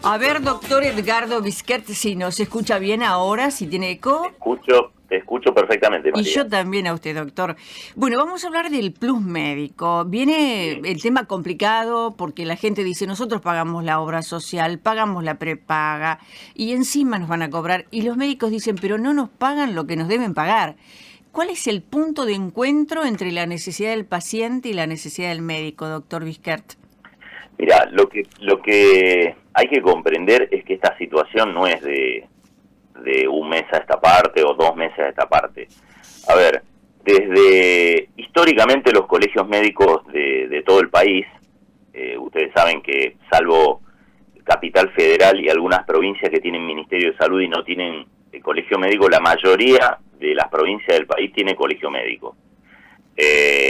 A ver, doctor Edgardo Bisquert, si nos escucha bien ahora, si tiene eco. Te escucho perfectamente, María. Y yo también a usted, doctor. Bueno, vamos a hablar del plus médico. Viene el tema complicado porque la gente dice, nosotros pagamos la obra social, pagamos la prepaga y encima nos van a cobrar. Y los médicos dicen, pero no nos pagan lo que nos deben pagar. ¿Cuál es el punto de encuentro entre la necesidad del paciente y la necesidad del médico, doctor Bisquert? Mira, lo que hay que comprender es que esta situación no es de un mes a esta parte o 2 meses a esta parte. A ver, desde históricamente los colegios médicos de todo el país, ustedes saben que salvo Capital Federal y algunas provincias que tienen Ministerio de Salud y no tienen colegio médico, la mayoría de las provincias del país tiene colegio médico.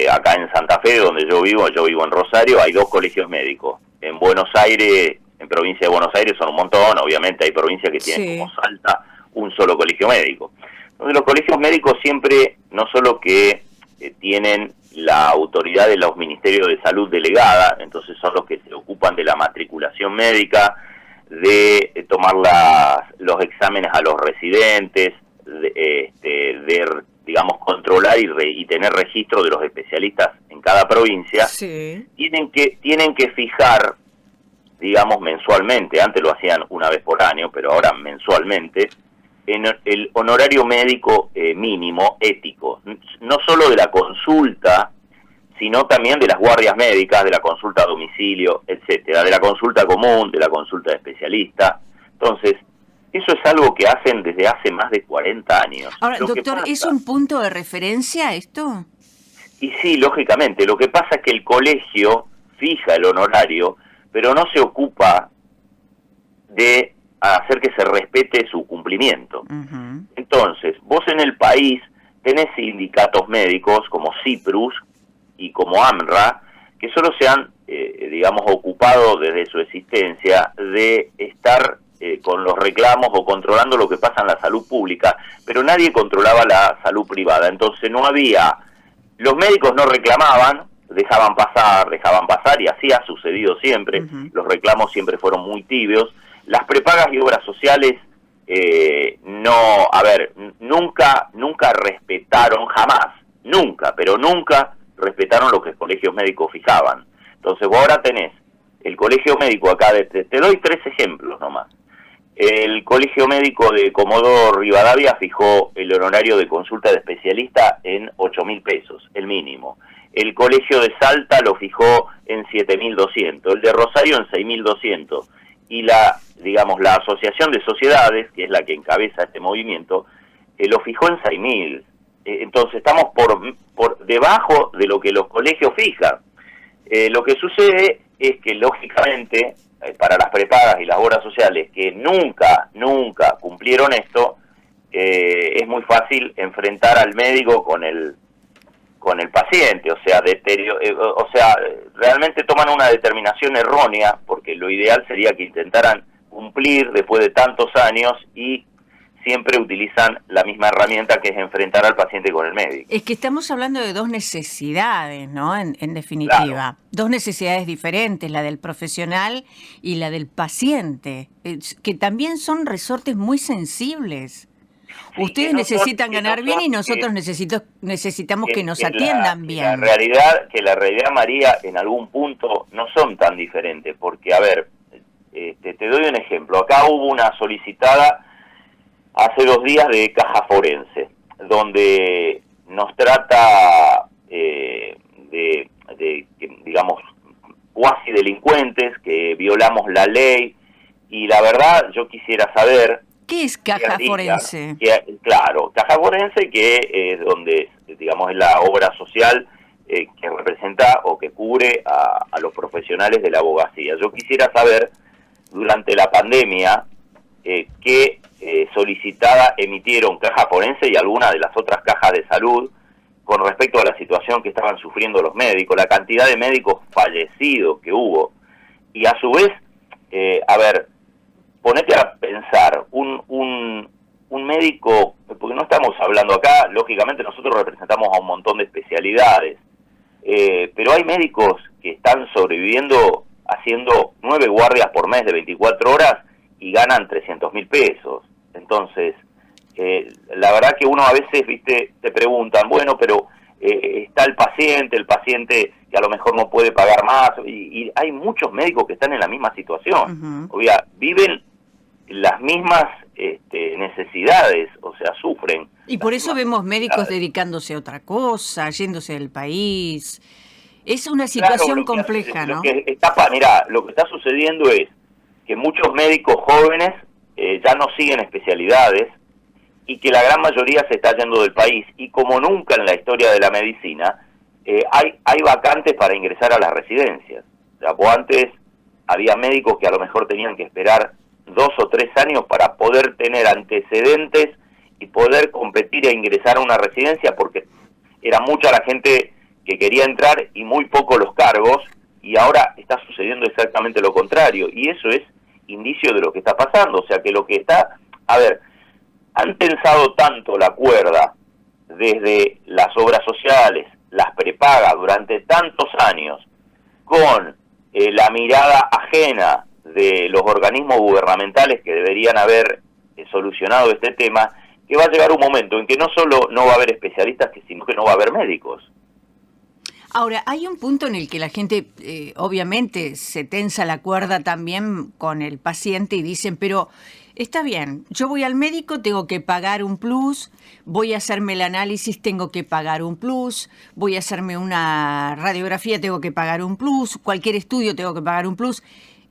Acá en Santa Fe, donde yo vivo en Rosario, hay 2 colegios médicos. En Buenos Aires, en provincia de Buenos Aires son un montón, obviamente hay provincias que tienen como Salta un solo colegio médico. Entonces los colegios médicos siempre, no solo que tienen la autoridad de los ministerios de salud delegada, entonces son los que se ocupan de la matriculación médica, de tomar los exámenes a los residentes, de digamos, controlar y tener registro de los especialistas en cada provincia, tienen que fijar, digamos, mensualmente, antes lo hacían una vez por año, pero ahora mensualmente, en el honorario médico mínimo ético, no solo de la consulta, sino también de las guardias médicas, de la consulta a domicilio, etcétera, de la consulta común, de la consulta de especialista. Entonces, eso es algo que hacen desde hace más de 40 años. Ahora, doctor, ¿es un punto de referencia esto? Y sí, lógicamente. Lo que pasa es que el colegio fija el honorario, pero no se ocupa de hacer que se respete su cumplimiento. Entonces, vos en el país tenés sindicatos médicos como CIPRUS y como AMRA, que solo se han, digamos, ocupado desde su existencia de estar con los reclamos o controlando lo que pasa en la salud pública, pero nadie controlaba la salud privada. Entonces no había, los médicos no reclamaban, dejaban pasar, y así ha sucedido siempre. Los reclamos siempre fueron muy tibios. Las prepagas y obras sociales nunca respetaron, jamás, nunca respetaron lo que los colegios médicos fijaban. Entonces vos ahora tenés el colegio médico acá, te doy 3 ejemplos nomás. El colegio médico de Comodoro Rivadavia fijó el honorario de consulta de especialista en 8.000 pesos, el mínimo. El colegio de Salta lo fijó en 7.200, el de Rosario en 6.200. Y la Asociación de Sociedades, que es la que encabeza este movimiento, lo fijó en 6.000. Entonces estamos por debajo de lo que los colegios fijan. Lo que sucede es que, lógicamente, para las prepagas y las obras sociales que nunca cumplieron esto, es muy fácil enfrentar al médico con el paciente, o sea, realmente toman una determinación errónea, porque lo ideal sería que intentaran cumplir después de tantos años y siempre utilizan la misma herramienta, que es enfrentar al paciente con el médico. Es que estamos hablando de 2 necesidades, ¿no? En definitiva. Claro. 2 necesidades diferentes, la del profesional y la del paciente, que también son resortes muy sensibles. Sí, ustedes necesitan ganar bien y nosotros necesitamos que nos atiendan bien. La realidad, María, en algún punto no son tan diferentes, porque, a ver, te doy un ejemplo. Acá hubo una solicitada hace 2 días de Caja Forense, donde nos trata digamos, cuasi delincuentes, que violamos la ley, y la verdad yo quisiera saber... ¿Qué es Caja Forense? Claro, Caja Forense, que es donde, digamos, es la obra social que representa o que cubre a los profesionales de la abogacía. Yo quisiera saber, durante la pandemia, qué solicitada emitieron Caja Forense y algunas de las otras cajas de salud con respecto a la situación que estaban sufriendo los médicos, la cantidad de médicos fallecidos que hubo. Y a su vez, ponete a pensar, un médico, porque no estamos hablando acá, lógicamente nosotros representamos a un montón de especialidades, pero hay médicos que están sobreviviendo haciendo 9 9 guardias por mes de 24 horas y ganan 300.000 pesos. Entonces, la verdad que uno a veces, viste, te preguntan, bueno, pero está el paciente que a lo mejor no puede pagar más, y hay muchos médicos que están en la misma situación. O sea, viven las mismas necesidades, o sea, sufren. Y por eso vemos médicos dedicándose a otra cosa, yéndose del país. Es una situación compleja, ¿no? Mirá, lo que está sucediendo es que muchos médicos jóvenes ya no siguen especialidades y que la gran mayoría se está yendo del país. Y como nunca en la historia de la medicina, hay vacantes para ingresar a las residencias. O sea, vos antes había médicos que a lo mejor tenían que esperar 2 o 3 años para poder tener antecedentes y poder competir e ingresar a una residencia, porque era mucha la gente que quería entrar y muy poco los cargos, y ahora está sucediendo exactamente lo contrario, y eso es indicio de lo que está pasando. O sea, que lo que está... A ver, han tensado tanto la cuerda desde las obras sociales, las prepagas durante tantos años, con la mirada ajena de los organismos gubernamentales que deberían haber solucionado este tema, que va a llegar un momento en que no solo no va a haber especialistas, sino que no va a haber médicos. Ahora, hay un punto en el que la gente, obviamente, se tensa la cuerda también con el paciente y dicen, pero está bien, yo voy al médico, tengo que pagar un plus, voy a hacerme el análisis, tengo que pagar un plus, voy a hacerme una radiografía, tengo que pagar un plus, cualquier estudio tengo que pagar un plus,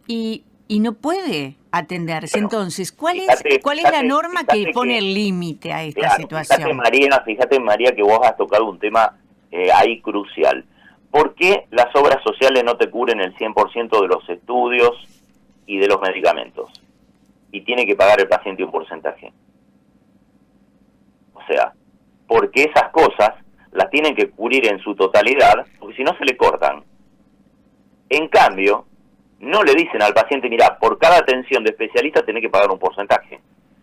y no puede atenderse. Bueno, entonces, ¿cuál es la norma que pone el límite a esta situación? Fíjate, María, que vos has tocado un tema ahí crucial. ¿Por qué las obras sociales no te cubren el 100% de los estudios y de los medicamentos? Y tiene que pagar el paciente un porcentaje. O sea, porque esas cosas las tienen que cubrir en su totalidad, porque si no se le cortan. En cambio, no le dicen al paciente, mira, por cada atención de especialista tiene que pagar un porcentaje.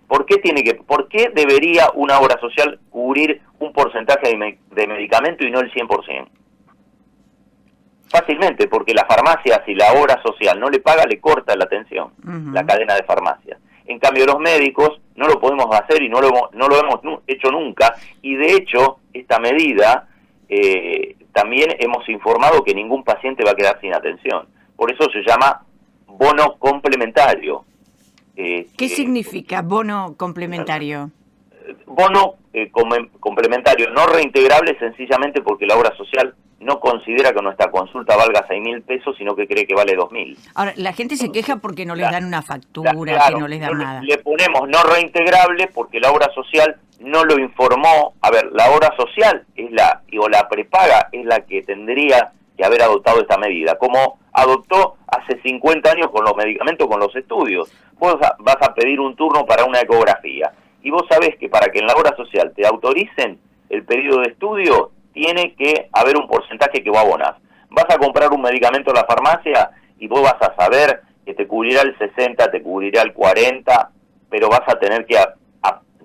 ¿Por qué debería una obra social cubrir un porcentaje de medicamento y no el 100%? Fácilmente, porque la farmacia, si la obra social no le paga, le corta la atención, la cadena de farmacias. En cambio, los médicos no lo podemos hacer y no lo hemos hecho nunca, y de hecho, esta medida, también hemos informado que ningún paciente va a quedar sin atención. Por eso se llama bono complementario. ¿Qué significa bono complementario? Bono complementario no reintegrable, sencillamente porque la obra social no considera que nuestra consulta valga 6.000 pesos, sino que cree que vale 2.000. Ahora, la gente se queja porque no les dan una factura, claro, que no les dan nada. Le ponemos no reintegrable porque la obra social no lo informó. A ver, la obra social es la prepaga es la que tendría que haber adoptado esta medida, como adoptó hace 50 años con los medicamentos, con los estudios. Vos vas a pedir un turno para una ecografía, y vos sabés que para que en la obra social te autoricen el pedido de estudio, tiene que haber un porcentaje que vos abonás. Vas a comprar un medicamento en la farmacia y vos vas a saber que te cubrirá el 60, te cubrirá el 40, pero vas a tener que,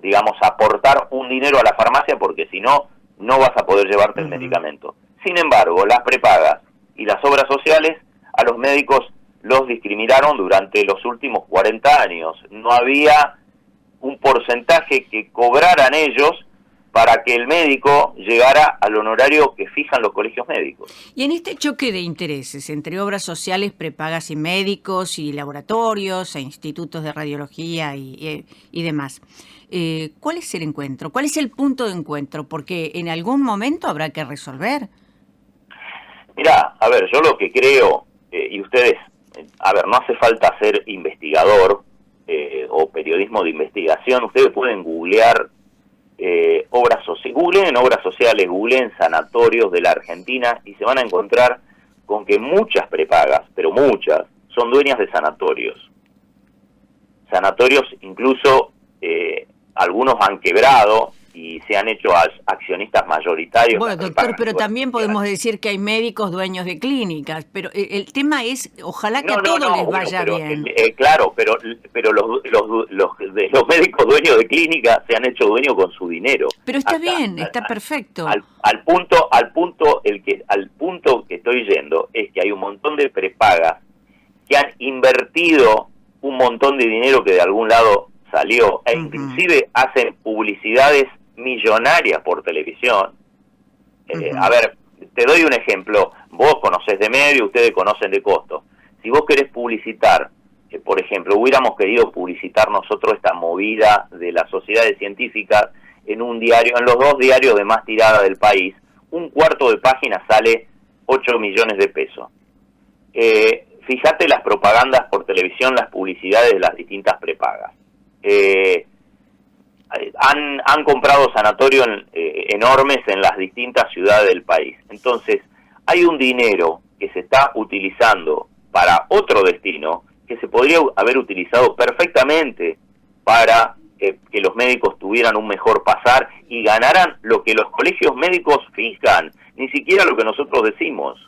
digamos, aportar un dinero a la farmacia, porque si no, no vas a poder llevarte el medicamento. Sin embargo, las prepagas y las obras sociales a los médicos los discriminaron durante los últimos 40 años. No había un porcentaje que cobraran ellos para que el médico llegara al honorario que fijan los colegios médicos. Y en este choque de intereses entre obras sociales, prepagas y médicos y laboratorios e institutos de radiología y demás, ¿cuál es el encuentro? ¿Cuál es el punto de encuentro? Porque en algún momento habrá que resolver. Mirá, a ver, yo lo que creo, y ustedes, a ver, no hace falta ser investigador o periodismo de investigación, ustedes pueden googlear obras sociales, googleen sanatorios de la Argentina y se van a encontrar con que muchas prepagas, pero muchas, son dueñas de sanatorios. Sanatorios incluso, algunos han quebrado y se han hecho accionistas mayoritarios. Bueno, doctor, pero también podemos decir que hay médicos dueños de clínicas, pero el tema es, ojalá que a todos les vaya bien. Claro, pero los médicos dueños de clínicas se han hecho dueños con su dinero. Pero está bien, está perfecto. Al punto que estoy yendo es que hay un montón de prepagas que han invertido un montón de dinero que de algún lado salió, e inclusive hacen publicidades millonarias por televisión. A ver, te doy un ejemplo. Vos conocés de medio, ustedes conocen de costo. Si vos querés publicitar, por ejemplo, hubiéramos querido publicitar nosotros esta movida de las sociedades científicas en un diario, en los 2 diarios de más tirada del país, un cuarto de página sale 8 millones de pesos. Fíjate las propagandas por televisión, las publicidades de las distintas prepagas. Han comprado sanatorios enormes en las distintas ciudades del país. Entonces, hay un dinero que se está utilizando para otro destino que se podría haber utilizado perfectamente para que los médicos tuvieran un mejor pasar y ganaran lo que los colegios médicos fijan, ni siquiera lo que nosotros decimos.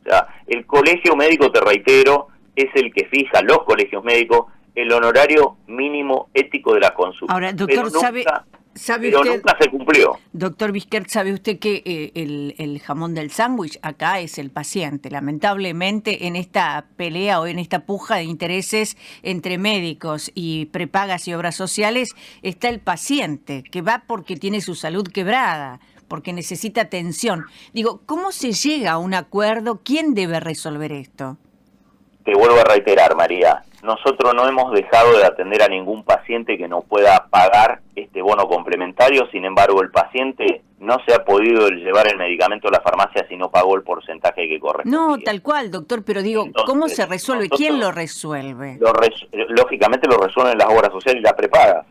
O sea, el colegio médico, te reitero, es el que fija, los colegios médicos, el honorario mínimo ético de la consulta. Ahora, doctor, pero nunca se cumplió. Doctor Bisquert, ¿sabe usted que el jamón del sándwich acá es el paciente? Lamentablemente, en esta pelea o en esta puja de intereses entre médicos y prepagas y obras sociales, está el paciente, que va porque tiene su salud quebrada, porque necesita atención. Digo, ¿cómo se llega a un acuerdo? ¿Quién debe resolver esto? Te vuelvo a reiterar, María, nosotros no hemos dejado de atender a ningún paciente que no pueda pagar este bono complementario. Sin embargo, el paciente no se ha podido llevar el medicamento a la farmacia si no pagó el porcentaje que corresponde. No, tal cual, doctor, pero digo, entonces, ¿cómo se resuelve? ¿Quién lo resuelve? Lógicamente lo resuelven las obras sociales y las prepagas.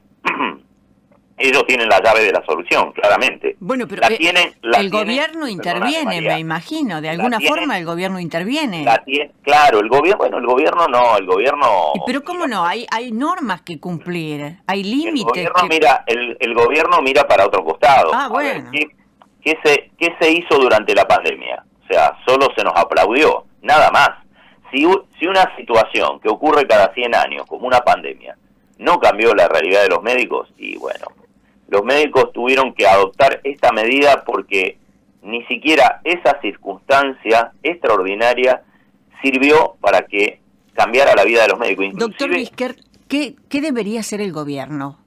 Ellos tienen la llave de la solución, claramente. Bueno, pero el gobierno interviene, me imagino. De alguna forma el gobierno interviene. Claro, el gobierno no, el gobierno... Pero ¿cómo no? Hay normas que cumplir, hay límites. El gobierno mira para otro costado. Bueno. ¿Qué se hizo durante la pandemia? O sea, solo se nos aplaudió, nada más. Si una situación que ocurre cada 100 años, como una pandemia, no cambió la realidad de los médicos, y bueno, los médicos tuvieron que adoptar esta medida porque ni siquiera esa circunstancia extraordinaria sirvió para que cambiara la vida de los médicos. Inclusive, doctor Bisquert, ¿qué debería hacer el gobierno?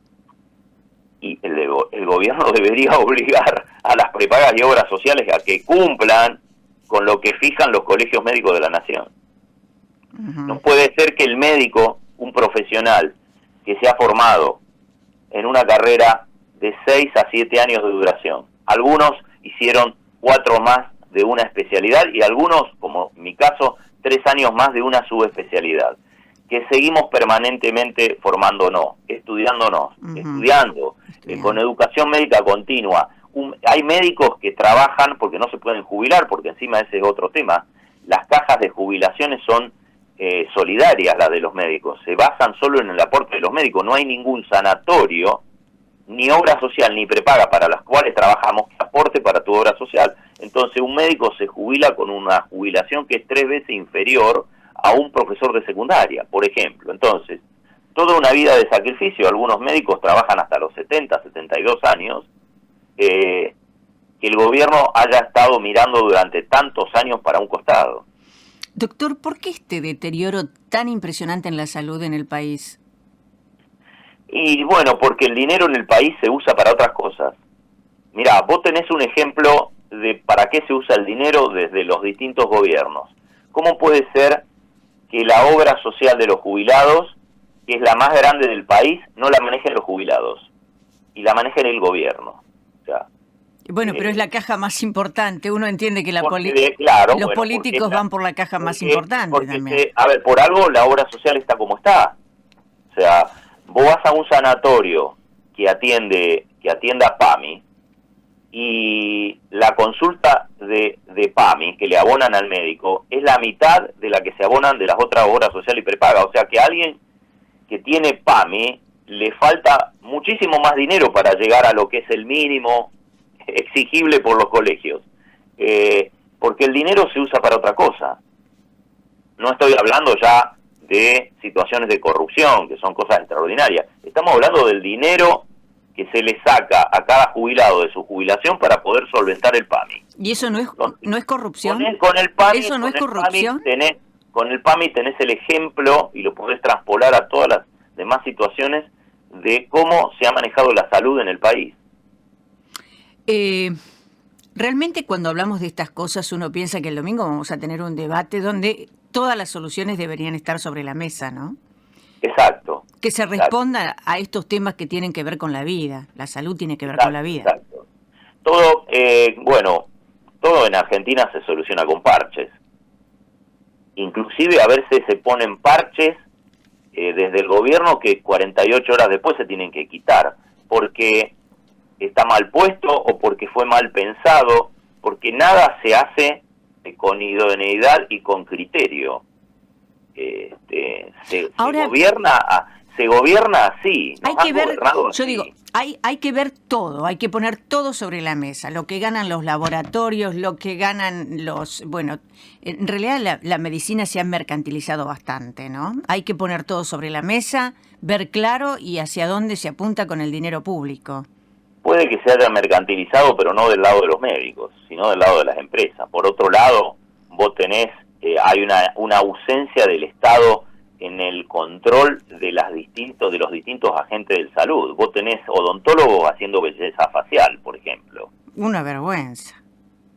Y el gobierno debería obligar a las prepagas y obras sociales a que cumplan con lo que fijan los colegios médicos de la nación. No puede ser que el médico, un profesional que se ha formado en una carrera de 6 a 7 años de duración. Algunos hicieron 4 más de una especialidad y algunos, como en mi caso, 3 años más de una subespecialidad. Que seguimos permanentemente formándonos, estudiando, con educación médica continua. Hay médicos que trabajan porque no se pueden jubilar, porque encima ese es otro tema. Las cajas de jubilaciones son solidarias, las de los médicos. Se basan solo en el aporte de los médicos. No hay ningún sanatorio, ni obra social, ni prepaga para las cuales trabajamos que aporte para tu obra social. Entonces un médico se jubila con una jubilación que es 3 veces inferior a un profesor de secundaria, por ejemplo. Entonces, toda una vida de sacrificio. Algunos médicos trabajan hasta los 70, 72 años, que el gobierno haya estado mirando durante tantos años para un costado. Doctor, ¿por qué este deterioro tan impresionante en la salud en el país? Y bueno, porque el dinero en el país se usa para otras cosas. Mirá, vos tenés un ejemplo de para qué se usa el dinero desde los distintos gobiernos. ¿Cómo puede ser que la obra social de los jubilados, que es la más grande del país, no la manejen los jubilados y la manejen el gobierno? O sea, bueno, pero es la caja más importante. Uno entiende que los políticos van por la caja más importante también. A ver, por algo la obra social está como está. O sea, vos vas a un sanatorio que atienda PAMI y la consulta de PAMI que le abonan al médico es la mitad de la que se abonan de las otras obras sociales y prepaga. O sea que a alguien que tiene PAMI le falta muchísimo más dinero para llegar a lo que es el mínimo exigible por los colegios, porque el dinero se usa para otra cosa. No estoy hablando ya de situaciones de corrupción, que son cosas extraordinarias. Estamos hablando del dinero que se le saca a cada jubilado de su jubilación para poder solventar el PAMI. ¿Y eso no es corrupción? Con el PAMI, ¿Eso no es corrupción? con el PAMI tenés el ejemplo y lo podés traspolar a todas las demás situaciones de cómo se ha manejado la salud en el país. Realmente cuando hablamos de estas cosas uno piensa que el domingo vamos a tener un debate donde todas las soluciones deberían estar sobre la mesa, ¿no? Exacto. Que se responda a estos temas que tienen que ver con la vida. La salud tiene que ver con la vida. Exacto. Todo, todo en Argentina se soluciona con parches. Inclusive a veces se ponen parches desde el gobierno que 48 horas después se tienen que quitar, porque está mal puesto o porque fue mal pensado, porque nada se hace con idoneidad y con criterio. Ahora, se gobierna así. Hay que ver, yo así. digo, hay que ver todo, hay que poner todo sobre la mesa, lo que ganan los laboratorios, lo que ganan los... Bueno, en realidad la medicina se ha mercantilizado bastante, ¿no? Hay que poner todo sobre la mesa, ver claro y hacia dónde se apunta con el dinero público. Puede que se haya mercantilizado, pero no del lado de los médicos, sino del lado de las empresas. Por otro lado, vos tenés, hay una ausencia del Estado en el control de los distintos agentes de salud. Vos tenés odontólogos haciendo belleza facial, por ejemplo. Una vergüenza.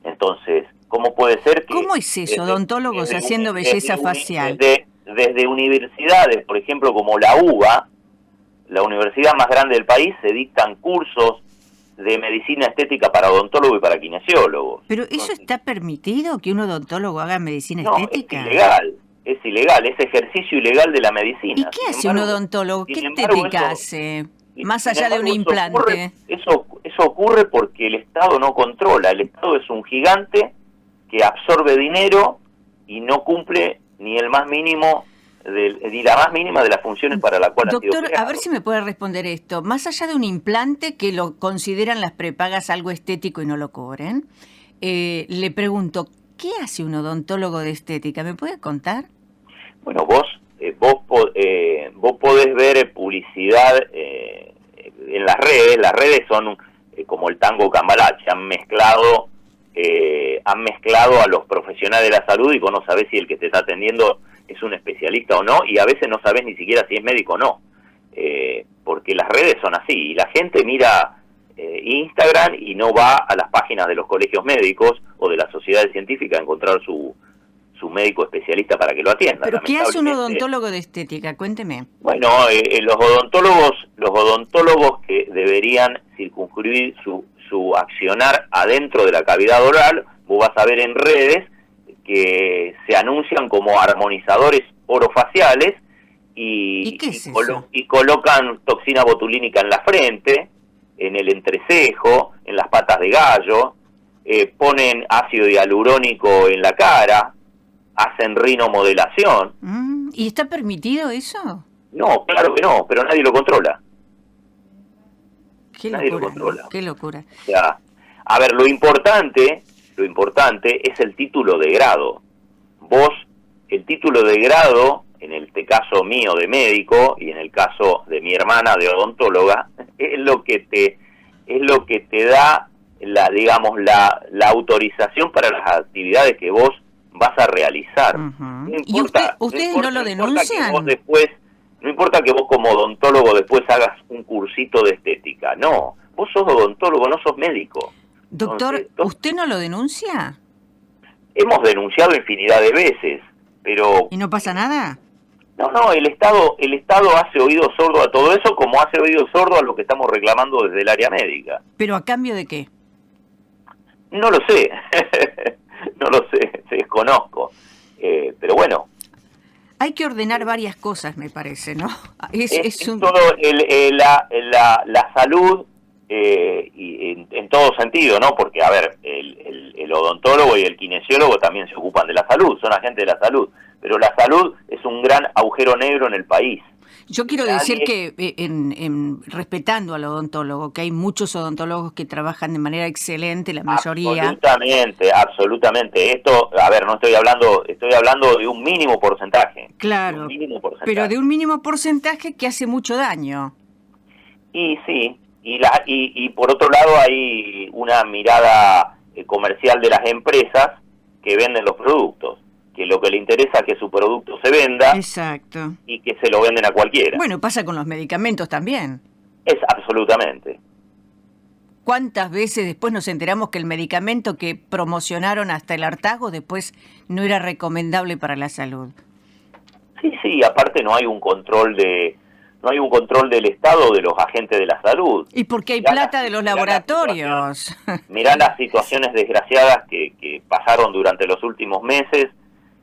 Entonces, ¿cómo puede ser que... ¿Cómo es eso, odontólogos haciendo belleza facial? Desde universidades, por ejemplo, como la UBA, la universidad más grande del país, se dictan cursos de medicina estética para odontólogos y para kinesiólogos. ¿Pero eso está permitido, que un odontólogo haga medicina estética? Es ilegal, es ejercicio ilegal de la medicina. ¿Y qué hace un odontólogo? ¿Qué estética hace? Más allá de un implante. Eso ocurre porque el Estado no controla. El Estado es un gigante que absorbe dinero y no cumple ni el más mínimo ni la más mínima de las funciones para la cual ha sido creado. Doctor, a ver si me puede responder esto. Más allá de un implante que lo consideran las prepagas algo estético y no lo cobren, le pregunto, ¿qué hace un odontólogo de estética? ¿Me puede contar? Bueno, vos podés ver publicidad en las redes. Las redes son como el tango cambalache, han mezclado a los profesionales de la salud y vos no sabés si el que te está atendiendo es un especialista o no, y a veces no sabés ni siquiera si es médico o no, porque las redes son así, y la gente mira Instagram y no va a las páginas de los colegios médicos o de las sociedades científicas a encontrar su médico especialista para que lo atienda. ¿Pero qué hace un odontólogo de estética? Cuénteme. Bueno, los odontólogos que deberían circunscribir su accionar adentro de la cavidad oral, vos vas a ver en redes que se anuncian como armonizadores orofaciales ¿Y qué es eso? Y colocan toxina botulínica en la frente, en el entrecejo, en las patas de gallo, ponen ácido hialurónico en la cara, hacen rinomodelación. ¿Y está permitido eso? No, claro que no, pero nadie lo controla. Nadie lo controla. Qué locura. O sea, a ver, lo importante es el título de grado. Vos, el título de grado, en el caso mío de médico y en el caso de mi hermana de odontóloga, es lo que te da la autorización para las actividades que vos vas a realizar. No importa, ¿Y ustedes no lo denuncian? No importa que vos como odontólogo después hagas un cursito de estética, no, vos sos odontólogo, no sos médico. Doctor, entonces, ¿usted no lo denuncia? Hemos denunciado infinidad de veces, pero... ¿Y no pasa nada? No, el Estado hace oído sordo a todo eso, como hace oído sordo a lo que estamos reclamando desde el área médica. ¿Pero a cambio de qué? No lo sé, no lo sé, desconozco, pero bueno. Hay que ordenar varias cosas, me parece, ¿no? Todo la salud y en todo sentido, ¿no? Porque, a ver, el odontólogo y el kinesiólogo también se ocupan de la salud, son agentes de la salud, pero la salud es un gran agujero negro en el país. Yo quiero decir que, respetando al odontólogo, que hay muchos odontólogos que trabajan de manera excelente, la mayoría. Absolutamente. Esto, a ver, no estoy hablando de un mínimo porcentaje. Claro, pero de un mínimo porcentaje que hace mucho daño. Y sí, y por otro lado hay una mirada comercial de las empresas que venden los productos. que lo que le interesa es que su producto se venda. Exacto. Y que se lo venden a cualquiera. Bueno, pasa con los medicamentos también. Es absolutamente. ¿Cuántas veces después nos enteramos que el medicamento que promocionaron hasta el hartazgo después no era recomendable para la salud? Sí, aparte no hay un control del Estado, de los agentes de la salud. Y porque hay plata de los laboratorios. Mirá las situaciones desgraciadas que pasaron durante los últimos meses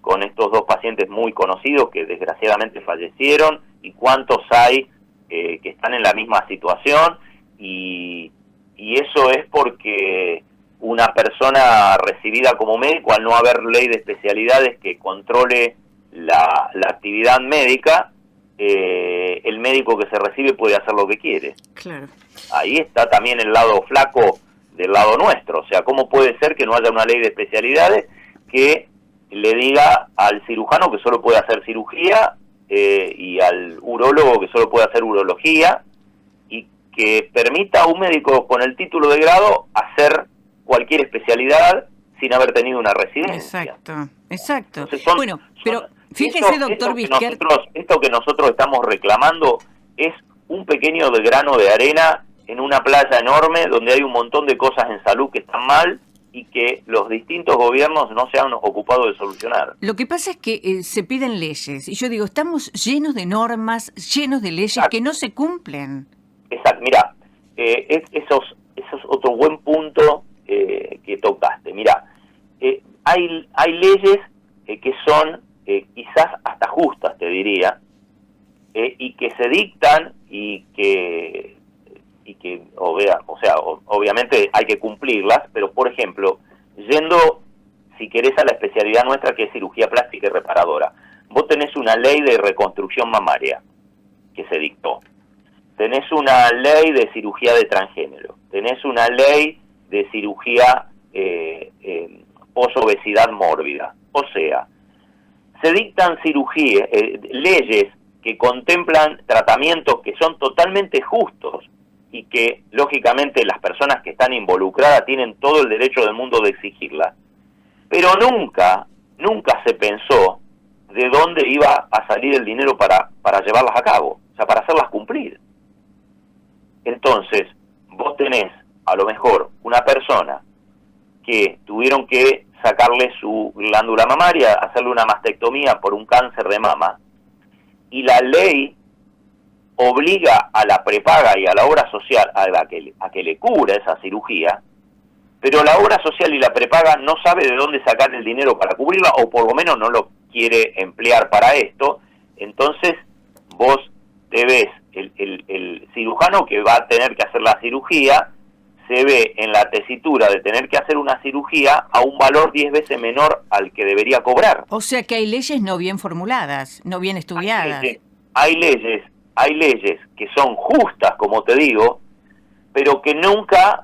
con estos 2 pacientes muy conocidos que desgraciadamente fallecieron, y cuántos hay que están en la misma situación, y eso es porque una persona recibida como médico, al no haber ley de especialidades que controle la actividad médica, el médico que se recibe puede hacer lo que quiere. Claro. Ahí está también el lado flaco del lado nuestro. O sea, ¿cómo puede ser que no haya una ley de especialidades que le diga al cirujano que solo puede hacer cirugía y al urólogo que solo puede hacer urología, y que permita a un médico con el título de grado hacer cualquier especialidad sin haber tenido una residencia? Exacto. Entonces bueno, pero fíjese, doctor Vizquert. Esto que nosotros estamos reclamando es un pequeño grano de arena en una playa enorme donde hay un montón de cosas en salud que están mal y que los distintos gobiernos no se han ocupado de solucionar. Lo que pasa es que se piden leyes, y yo digo, estamos llenos de normas, llenos de leyes que no se cumplen. Exacto, mira, eso es otro buen punto que tocaste. Mira, hay leyes que son quizás hasta justas, te diría, y que se dictan y que obviamente hay que cumplirlas, pero por ejemplo, yendo, si querés, a la especialidad nuestra, que es cirugía plástica y reparadora, vos tenés una ley de reconstrucción mamaria que se dictó, tenés una ley de cirugía de transgénero, tenés una ley de cirugía posobesidad mórbida. O sea, se dictan leyes que contemplan tratamientos que son totalmente justos y que, lógicamente, las personas que están involucradas tienen todo el derecho del mundo de exigirlas. Pero nunca se pensó de dónde iba a salir el dinero para llevarlas a cabo, o sea, para hacerlas cumplir. Entonces, vos tenés, a lo mejor, una persona que tuvieron que sacarle su glándula mamaria, hacerle una mastectomía por un cáncer de mama, y la ley obliga a la prepaga y a la obra social a que le cubra esa cirugía, pero la obra social y la prepaga no sabe de dónde sacar el dinero para cubrirla, o por lo menos no lo quiere emplear para esto. Entonces vos te ves el cirujano que va a tener que hacer la cirugía, se ve en la tesitura de tener que hacer una cirugía a un valor 10 veces menor al que debería cobrar. O sea que hay leyes no bien formuladas, no bien estudiadas. Hay leyes que son justas, como te digo, pero que nunca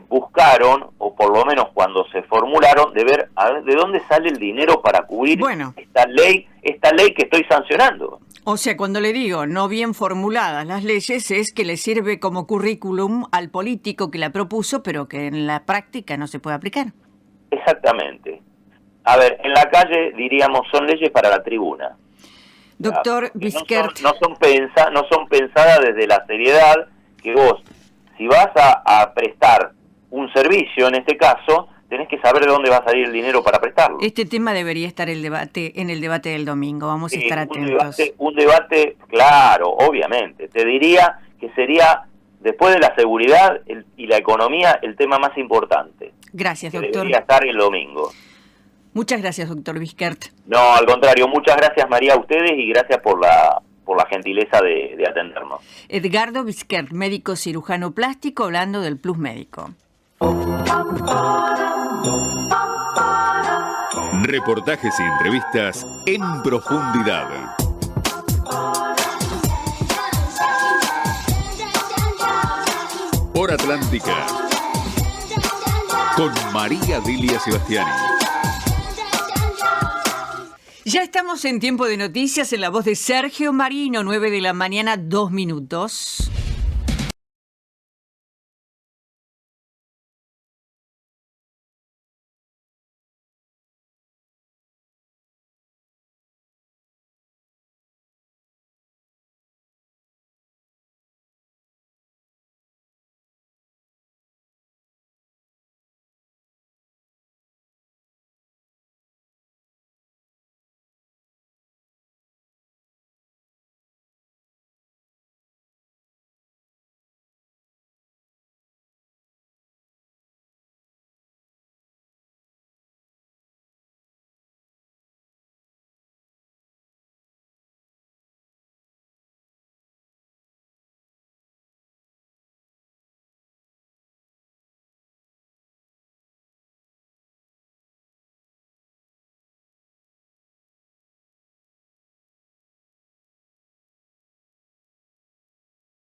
buscaron, o por lo menos cuando se formularon, de ver a ver de dónde sale el dinero para cubrir esta ley que estoy sancionando. O sea, cuando le digo no bien formuladas las leyes, es que le sirve como currículum al político que la propuso, pero que en la práctica no se puede aplicar. Exactamente. A ver, en la calle diríamos son leyes para la tribuna. Doctor Vizquert. No son pensadas desde la seriedad que vos, si vas a prestar un servicio, en este caso, tenés que saber de dónde va a salir el dinero para prestarlo. Este tema debería estar en el debate del domingo, vamos a estar atentos. Un debate, claro, obviamente. Te diría que sería, después de la seguridad y la economía, el tema más importante. Gracias, doctor. Debería estar el domingo. Muchas gracias, doctor Vizquert. No, al contrario, muchas gracias, María, a ustedes, y gracias por la gentileza de atendernos. Edgardo Vizquert, médico cirujano plástico, hablando del Plus Médico. Reportajes y entrevistas en profundidad. Por Atlántica. Con María Dilia Sebastiani. Ya estamos en tiempo de noticias en la voz de Sergio Marino, 9 de la mañana, 2 minutos.